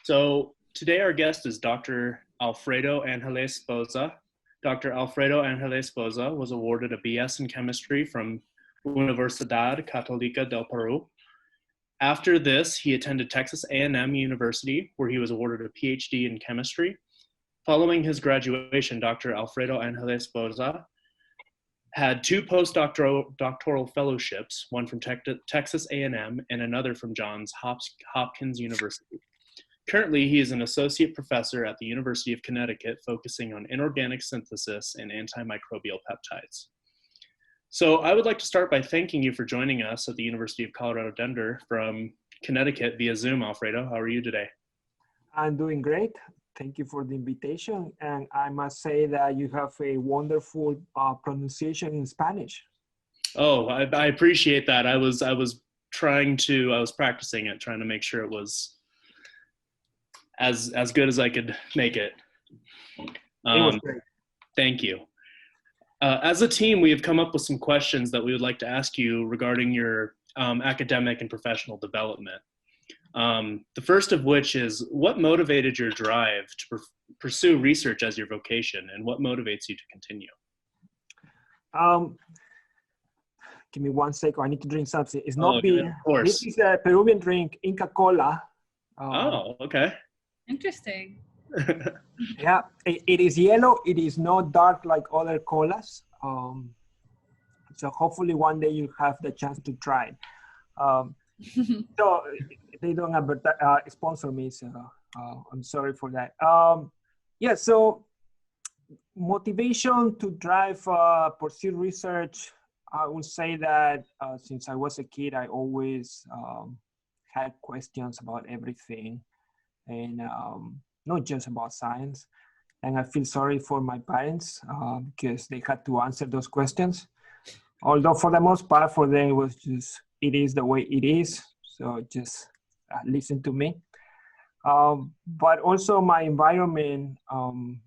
So today our guest is Dr. Alfredo Angeles-Boza. Dr. Alfredo Angeles-Boza was awarded a BS in chemistry from Universidad Católica del Peru. After this, he attended Texas A&M University, where he was awarded a PhD in chemistry. Following his graduation, Dr. Alfredo Angeles-Boza had two postdoctoral fellowships, one from Texas A&M and another from Johns Hopkins University. Currently, he is an associate professor at the University of Connecticut, focusing on inorganic synthesis and antimicrobial peptides. So I would like to start by thanking you for joining us at the University of Colorado Denver from Connecticut via Zoom. Alfredo, how are you today? I'm doing great. Thank you for the invitation. And I must say that you have a wonderful pronunciation in Spanish. Oh, I appreciate that. I was practicing it, trying to make sure it was as good as I could make it. It was great. Thank you. As a team, we have come up with some questions that we would like to ask you regarding your academic and professional development. The first of which is, what motivated your drive to pursue research as your vocation, and what motivates you to continue? Give me 1 second. I need to drink something. It's not beer. Of course. This is a Peruvian drink, Inca Cola. Oh, okay. Interesting. Yeah, it is yellow. It is not dark like other colas. So hopefully one day you have the chance to try it. So they don't sponsor me, so I'm sorry for that. Yeah, so motivation to drive, pursue research. I would say that since I was a kid, I always had questions about everything, and not just about science. And I feel sorry for my parents because they had to answer those questions. Although for the most part for them, it was just, it is the way it is. So just listen to me. But also my environment,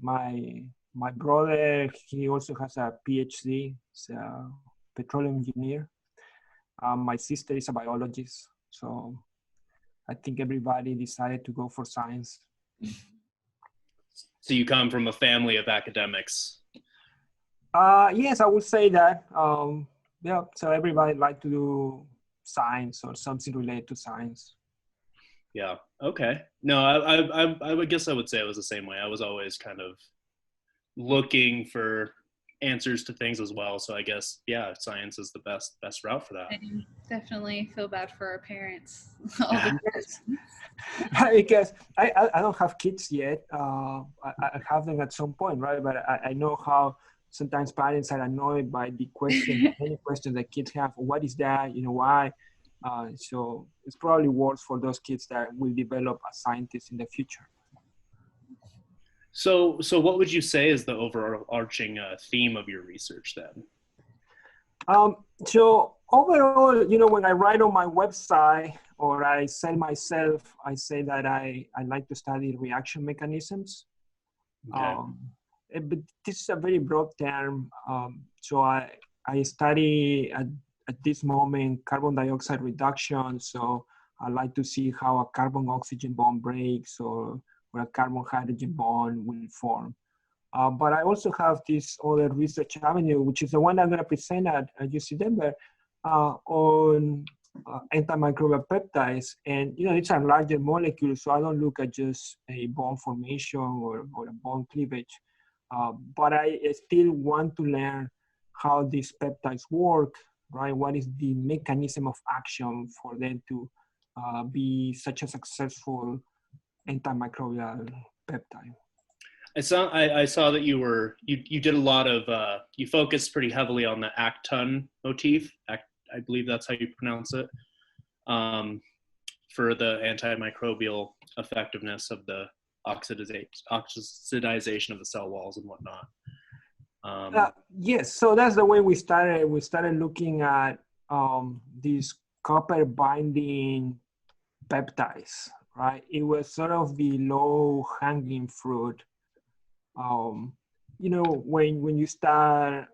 my brother, he also has a PhD, he's a petroleum engineer. My sister is a biologist. So I think everybody decided to go for science. So you come from a family of academics? Yes, I would say that. Yeah, so everybody like to do science or something related to science. Yeah, okay. No, I would guess I would say it was the same way. I was always kind of looking for answers to things as well. So I guess, yeah, science is the best route for that. I definitely feel bad for our parents. Because I don't have kids yet. I have them at some point, right? But I know how sometimes parents are annoyed by the question, any question that kids have. What is that? You know, why? So it's probably worse for those kids that will develop as scientists in the future. So what would you say is the overarching theme of your research then? So overall, you know, when I write on my website or I sell myself, I say that I like to study reaction mechanisms. Okay. But this is a very broad term. So I study at this moment carbon dioxide reduction. So I like to see how a carbon-oxygen bond breaks or a carbon-hydrogen bond will form. But I also have this other research avenue, which is the one I'm going to present at UC Denver on antimicrobial peptides. And, you know, it's a larger molecule, so I don't look at just a bond formation or a bond cleavage. But I still want to learn how these peptides work, right? What is the mechanism of action for them to be such a successful antimicrobial peptide? I saw that you did a lot of you focused pretty heavily on the acton motif. I believe that's how you pronounce it, for the antimicrobial effectiveness of the oxidization of the cell walls and whatnot. Yes, so that's the way we started. We started looking at these copper binding peptides, right? It was sort of the low hanging fruit. You know, when you start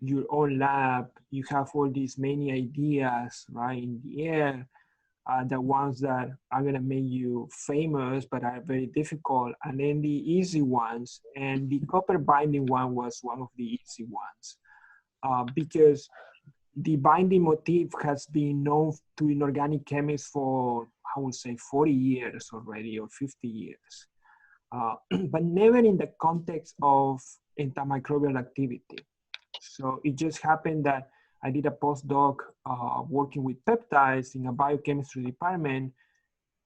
your own lab, you have all these many ideas, right, in the air. the ones that are gonna make you famous but are very difficult, and then the easy ones. And the copper binding one was one of the easy ones because the binding motif has been known to inorganic chemists for, I would say, 40 years already, or 50 years, but never in the context of antimicrobial activity. So it just happened that I did a postdoc working with peptides in a biochemistry department,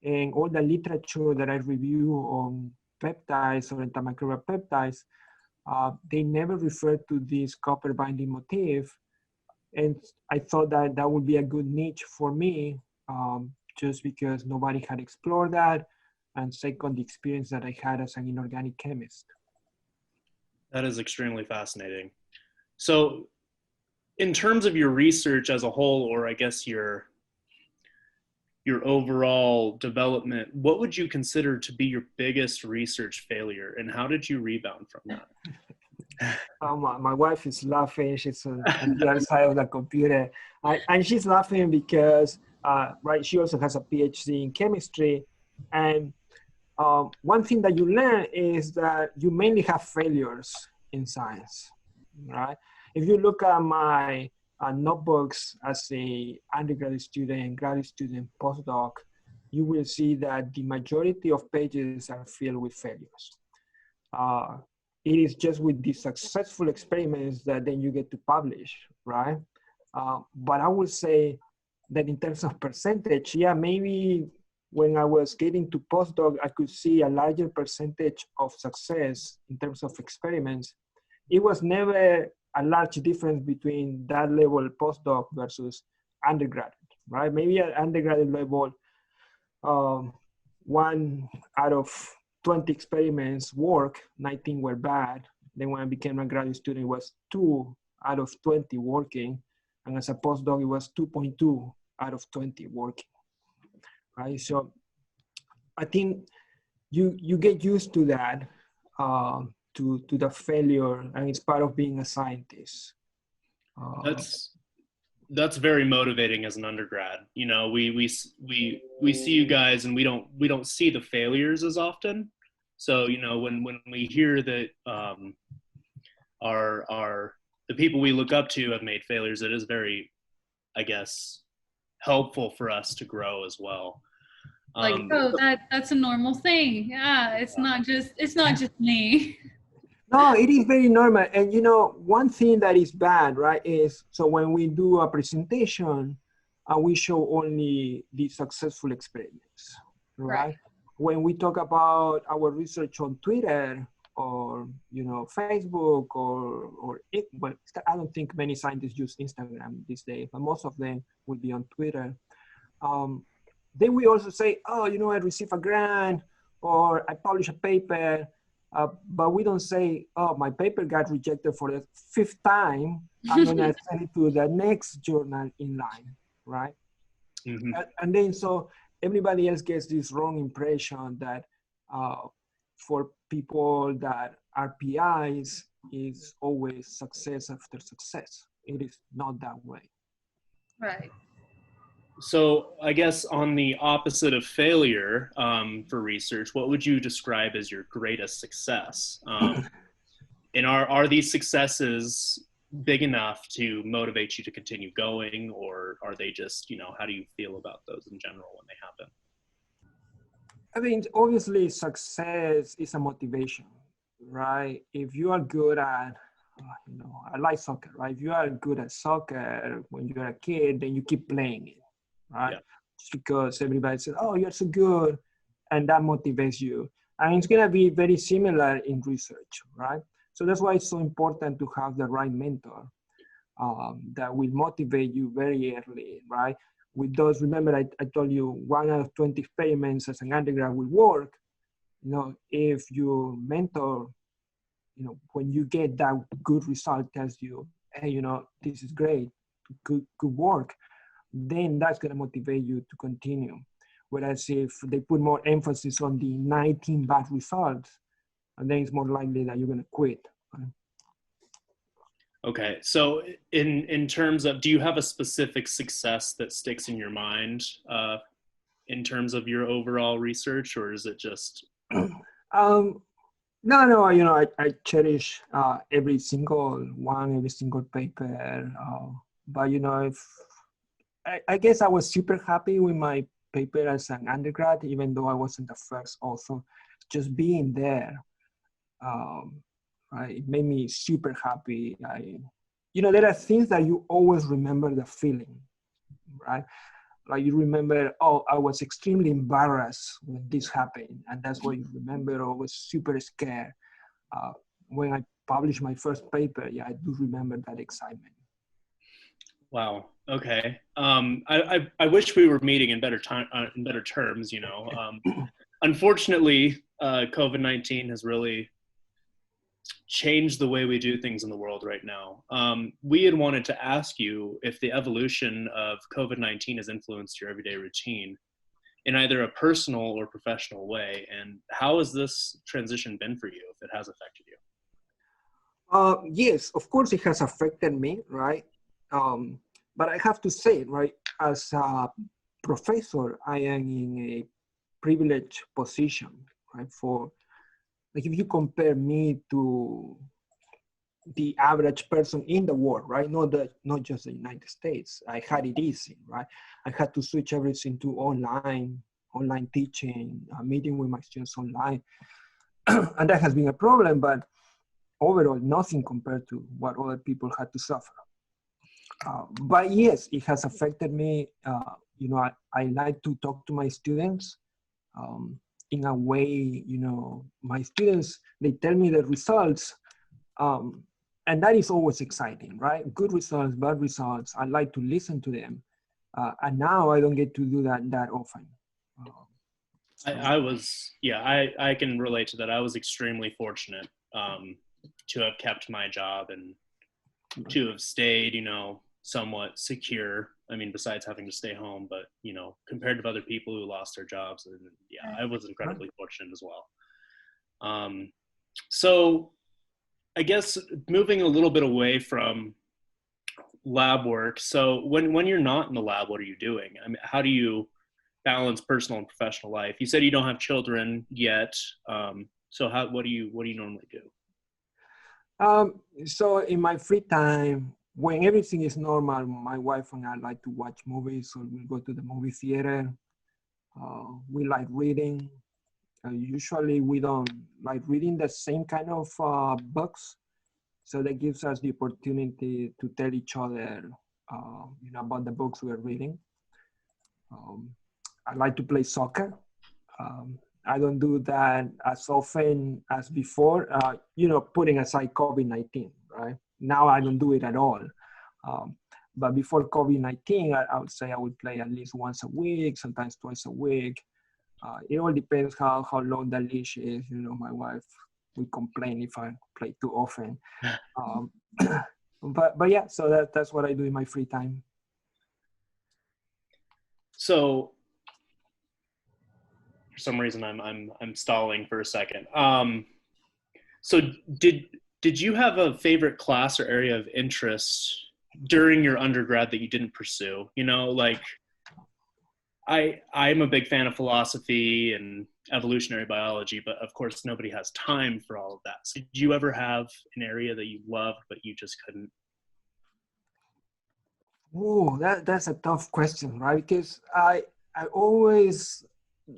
and all the literature that I review on peptides or antimicrobial peptides, they never referred to this copper binding motif. And I thought that that would be a good niche for me, just because nobody had explored that, and second, the experience that I had as an inorganic chemist. That is extremely fascinating. So in terms of your research as a whole, or I guess your overall development, what would you consider to be your biggest research failure, and how did you rebound from that? My wife is laughing. She's on the other side of the computer. And she's laughing because, right, she also has a PhD in chemistry. And one thing that you learn is that you mainly have failures in science, right? If you look at my notebooks as a undergraduate student, graduate student, postdoc, you will see that the majority of pages are filled with failures. It is just with the successful experiments that then you get to publish, right? But I would say that in terms of percentage, yeah, maybe when I was getting to postdoc, I could see a larger percentage of success in terms of experiments. It was never a large difference between that level postdoc versus undergraduate, right? Maybe at undergraduate level, 1 out of 20 experiments work, 19 were bad. Then when I became a graduate student, it was 2 out of 20 working. And as a postdoc, it was 2.2 out of 20 working, right? So I think you get used to that, to the failure, and it's part of being a scientist. That's very motivating as an undergrad. You know, we see you guys, and we don't see the failures as often. So, you know, when we hear that the people we look up to have made failures, it is very, I guess, helpful for us to grow as well. Like, that's a normal thing. Yeah, it's not just me. No, it is very normal. And you know, one thing that is bad, right, is so when we do a presentation, we show only the successful experiments, right? When we talk about our research on Twitter or, you know, Facebook or well, I don't think many scientists use Instagram these days, but most of them will be on Twitter. Then we also say, oh, you know, I received a grant or I published a paper. But we don't say, oh, my paper got rejected for the 5th time. I'm going to send it to the next journal in line, right? Mm-hmm. And then so everybody else gets this wrong impression that for people that are PIs is always success after success. It is not that way. Right. So I guess on the opposite of failure for research, what would you describe as your greatest success? And are these successes big enough to motivate you to continue going, or are they just, you know, how do you feel about those in general when they happen? I mean, obviously success is a motivation, right? If you are good at, you know, I like soccer, right? If you are good at soccer when you're a kid, then you keep playing it. Right? Yeah. Just because everybody says, oh, you're so good, and that motivates you. And it's gonna be very similar in research, right? So that's why it's so important to have the right mentor that will motivate you very early, right? With those, remember I told you 1 out of 20 experiments as an undergrad will work. You know, if your mentor, you know, when you get that good result tells you, hey, you know, this is great, good work, then that's going to motivate you to continue. Whereas if they put more emphasis on the 19 bad results, and then it's more likely that you're going to quit. Right? Okay, so in terms of, do you have a specific success that sticks in your mind in terms of your overall research, or is it just? No, I cherish every single one, every single paper. But if I guess I was super happy with my paper as an undergrad, even though I wasn't the first author. Just being there, right, it made me super happy. There are things that you always remember the feeling, right? Like you remember, oh, I was extremely embarrassed when this happened, and that's what you remember. I was super scared. When I published my first paper, yeah, I do remember that excitement. Wow. Okay. I wish we were meeting in better terms. Unfortunately, COVID-19 has really changed the way we do things in the world right now. We had wanted to ask you if the evolution of COVID-19 has influenced your everyday routine in either a personal or professional way, and how has this transition been for you, if it has affected you? Yes, of course it has affected me, right? But I have to say, right, as a professor, I am in a privileged position, right? Like if you compare me to the average person in the world, right? Not just the United States. I had it easy, right? I had to switch everything to online teaching, meeting with my students online. And that has been a problem, but overall, nothing compared to what other people had to suffer. But yes, it has affected me. I like to talk to my students in a way, my students, they tell me the results, and that is always exciting, right? Good results, bad results. I like to listen to them. And now I don't get to do that often. I can relate to that. I was extremely fortunate to have kept my job and to have stayed, somewhat secure. I mean, besides having to stay home, but, compared to other people who lost their jobs, and I was incredibly fortunate as well. So I guess moving a little bit away from lab work. So when you're not in the lab, what are you doing? I mean, how do you balance personal and professional life? You said you don't have children yet. So what do you normally do? So in my free time, when everything is normal, my wife and I like to watch movies, so we go to the movie theater. We like reading. Usually we don't like reading the same kind of books, so that gives us the opportunity to tell each other, about the books we're reading. I like to play soccer. I don't do that as often as before, putting aside COVID-19, right? Now I don't do it at all. But before COVID-19, I would say I would play at least once a week, sometimes twice a week. It all depends how long the leash is. My wife would complain if I play too often. But yeah, so that's what I do in my free time. So for some reason I'm stalling for a second. So did you have a favorite class or area of interest during your undergrad that you didn't pursue? Like I'm a big fan of philosophy and evolutionary biology, but of course nobody has time for all of that. So did you ever have an area that you loved but you just couldn't? Oh, that's a tough question, right? Because I always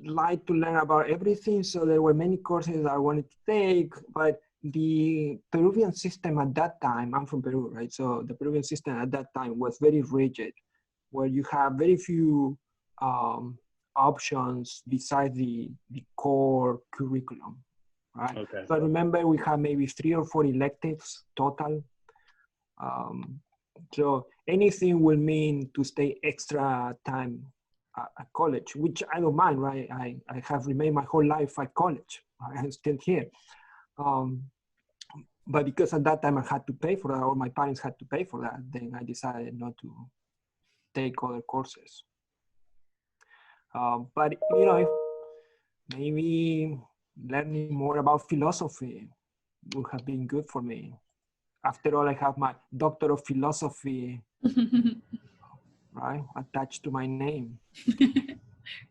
like to learn about everything. So there were many courses I wanted to take, but the Peruvian system at that time, I'm from Peru, right? So the Peruvian system at that time was very rigid, where you have very few options besides the core curriculum, right? Okay. So I remember we had maybe 3 or 4 electives total. So anything will mean to stay extra time at college, which I don't mind, right? I have remained my whole life at college. I'm still here. But because at that time I had to pay for that, or my parents had to pay for that, then I decided not to take other courses. But, if maybe learning more about philosophy would have been good for me. After all, I have my Doctor of Philosophy, right, attached to my name.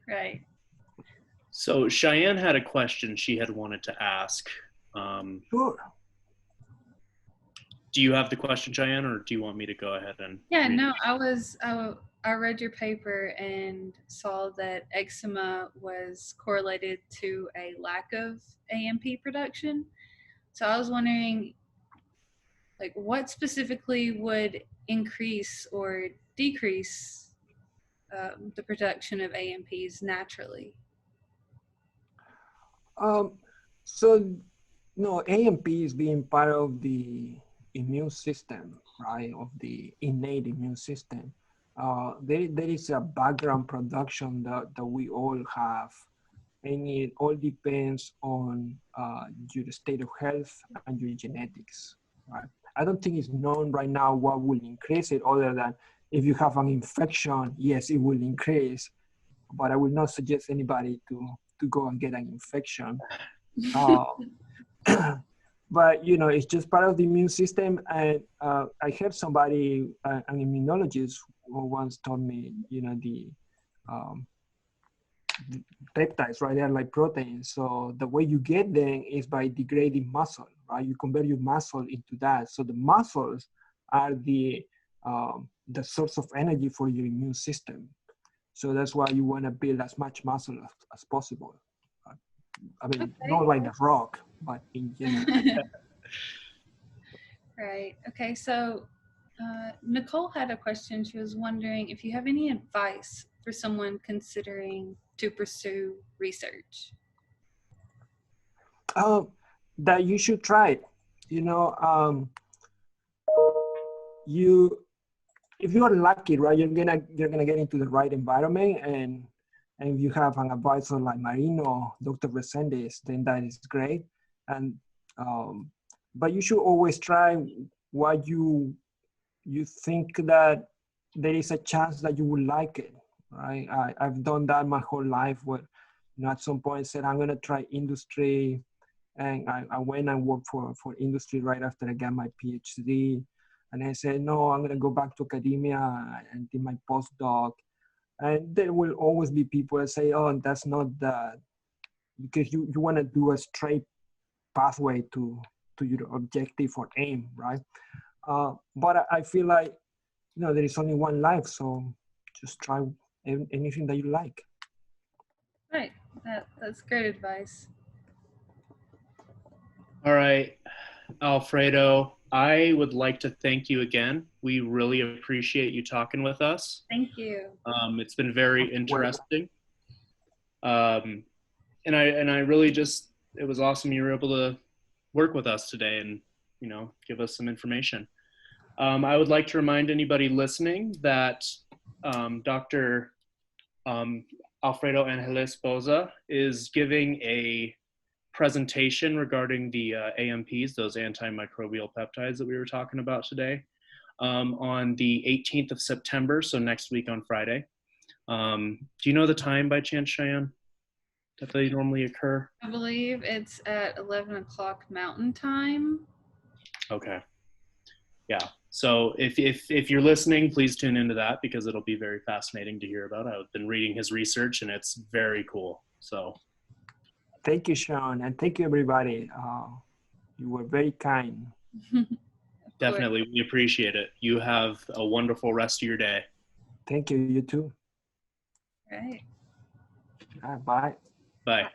Right. So Cheyenne had a question she had wanted to ask. Sure. Do you have the question, Cheyenne, or do you want me to go ahead and Yeah, read no, it? I read your paper and saw that eczema was correlated to a lack of AMP production. So I was wondering, like, what specifically would increase or decrease the production of AMPs naturally? So, no, AMP is being part of the immune system, right? Of the innate immune system. There is a background production that we all have, and it all depends on your state of health and your genetics, right? I don't think it's known right now what will increase it, other than if you have an infection, yes, it will increase, but I will not suggest anybody to go and get an infection. Uh, but you know, it's just part of the immune system. And I heard somebody, an immunologist, who once told me, you know, the peptides, right? They're like proteins. So the way you get them is by degrading muscle, right? You convert your muscle into that. So the muscles are the source of energy for your immune system. So that's why you want to build as much muscle as possible. I mean, not like the rock, but in general. Right. Okay. So Nicole had a question. She was wondering if you have any advice for someone considering to pursue research. That you should try it. You know, if you are lucky, right, you're gonna get into the right environment, and if you have an advisor like Marino, Dr. Resendez, then that is great. And but you should always try what you think that there is a chance that you will like it, right? I've done that my whole life, where, you know, at some point I said, I'm gonna try industry, and I went and worked for industry right after I got my PhD. And I said, no, I'm gonna go back to academia and do my postdoc. And there will always be people that say, oh, that's not that, because you wanna do a straight pathway to your objective or aim, right? But I feel like, you know, there is only one life, so just try anything that you like. Right. That's great advice. All right, Alfredo, I would like to thank you again. We really appreciate you talking with us. Thank you. It's been very interesting. And I really just, it was awesome you were able to work with us today and, you know, give us some information. I would like to remind anybody listening that Dr. Alfredo Angeles-Boza is giving a presentation regarding the AMPs, those antimicrobial peptides that we were talking about today, on the 18th of September, so next week on Friday. Do you know the time by chance, Cheyenne, that they normally occur? I believe it's at 11 o'clock Mountain Time. Okay. Yeah. So if you're listening, please tune into that, because it'll be very fascinating to hear about. I've been reading his research and it's very cool. So thank you, Sean, and thank you, everybody. You were very kind. Definitely, we appreciate it. You have a wonderful rest of your day. Thank you. You too. Right. Bye. Bye.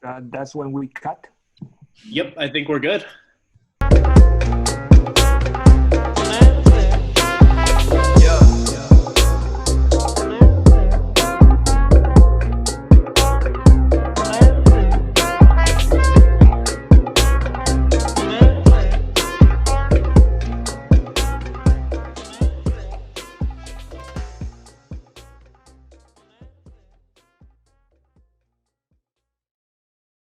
That's when we cut. Yep, I think we're good.